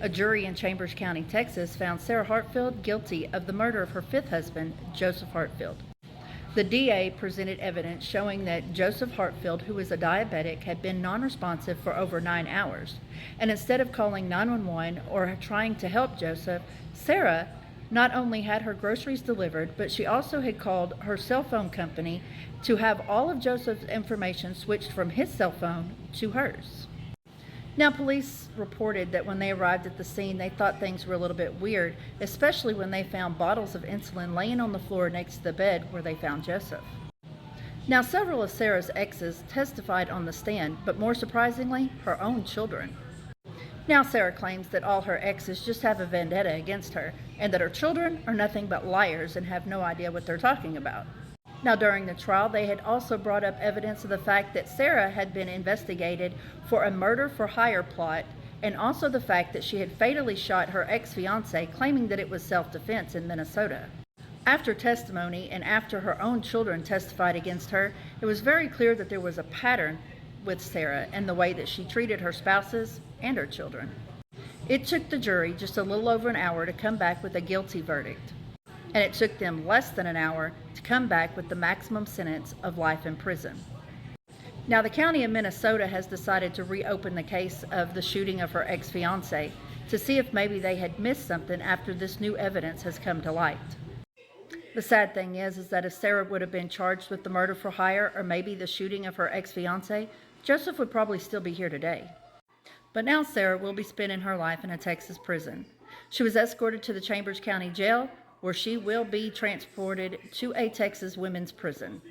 A jury in Chambers County, Texas, found Sarah Heartfield guilty of the murder of her fifth husband, Joseph Heartfield. The DA presented evidence showing that Joseph Heartfield, who was a diabetic, had been non-responsive for over 9 hours. And instead of calling 911 or trying to help Joseph, Sarah not only had her groceries delivered, but she also had called her cell phone company to have all of Joseph's information switched from his cell phone to hers. Now, police reported that when they arrived at the scene, they thought things were a little bit weird, especially when they found bottles of insulin laying on the floor next to the bed where they found Joseph. Now, several of Sarah's exes testified on the stand, but more surprisingly, her own children. Now, Sarah claims that all her exes just have a vendetta against her, and that her children are nothing but liars and have no idea what they're talking about. Now, during the trial, they had also brought up evidence of the fact that Sarah had been investigated for a murder-for-hire plot, and also the fact that she had fatally shot her ex-fiancé, claiming that it was self-defense in Minnesota. After testimony and after her own children testified against her, it was very clear that there was a pattern with Sarah and the way that she treated her spouses and her children. It took the jury just a little over an hour to come back with a guilty verdict, and it took them less than an hour to come back with the maximum sentence of life in prison. Now, the county of Minnesota has decided to reopen the case of the shooting of her ex-fiancé to see if maybe they had missed something after this new evidence has come to light. The sad thing is that if Sarah would have been charged with the murder for hire or maybe the shooting of her ex-fiancé, Joseph would probably still be here today. But now Sarah will be spending her life in a Texas prison. She was escorted to the Chambers County Jail, where she will be transported to a Texas women's prison.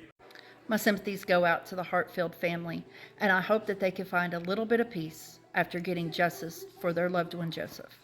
My sympathies go out to the Heartfield family, and I hope that they can find a little bit of peace after getting justice for their loved one, Joseph.